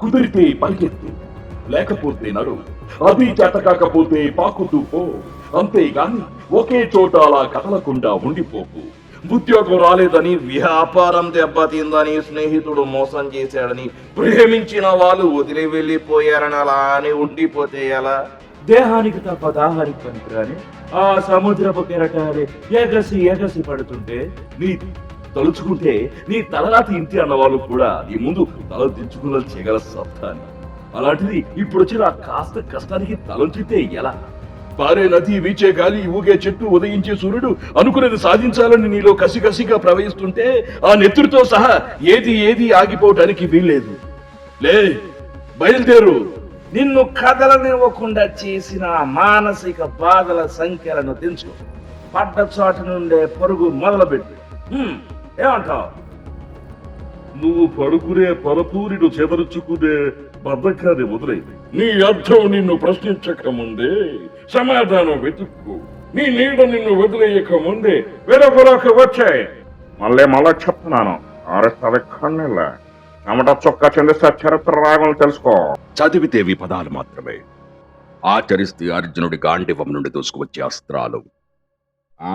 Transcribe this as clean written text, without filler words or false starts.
కుదిరితే పరిగెత్తు, లేకపోతే నడు. అది చేత కాకపోతే పాకుతూ పో. అంతేగాని ఒకే చోట అలా కదలకుండా ఉండిపోకు. ఉద్యోగం రాలేదని, వ్యాపారం దెబ్బతిందని, స్నేహితుడు మోసం చేశాడని, ప్రేమించిన వాళ్ళు వదిలి వెళ్ళిపోయారని అలా అని ఉండిపోతే ఎలా? దేహానికి తప్ప దాహానికి పనికిరాని ఆ సముద్రపు కెరటాలే ఎగసి ఎగసి పడుతుంటే నీ తలుచుకుంటే నీ తలరాతి ఇంటి అన్న వాళ్ళు కూడా నీ ముందు తల దించుకున్న చెగల సత్తాన్ని. అలాంటిది ఇప్పుడు వచ్చిన ఆ కాస్త కష్టానికి తలంచితే ఎలా? పారే నది, వీచే గాలి, ఊగే చెట్టు, ఉదయించే సూర్యుడు అనుకునేది సాధించాలని నీలో కసికసిగా ప్రవహిస్తుంటే ఆ నెత్తుడితో సహా ఏది ఆగిపోవటానికి వీల్లేదు. లే, బయలుదేరు. నిన్ను కదలనివ్వకుండా చేసిన మానసిక బాధల సంఖ్యలను తెంచు. పడ్డ చోట నుండే పరుగు మొదలుపెట్టు. ఏమంటావు? నువ్వు పడుకునే పరపూరిను చెదరుచుకునే బద్ధకాన్ని వదిలే. నీ అర్థం నిన్ను ప్రశ్నించక ముందే సమాధానం వెతుక్కు. నీ నీడ నిన్ను వదిలేయక ముందే వెరవరాక వచ్చాయి. మళ్ళా చెప్తున్నాను, అరెస్ట్ కన్నెళ్ళ చెమట చొక్క చెందిస్తే చరిత్ర రాగం తెలుసుకో. చదివితే ఇవి పదాలు మాత్రమే, ఆచరిస్తే అర్జునుడి గాండివం నుండి దూసుకువచ్చే అస్త్రాలు. ఆ?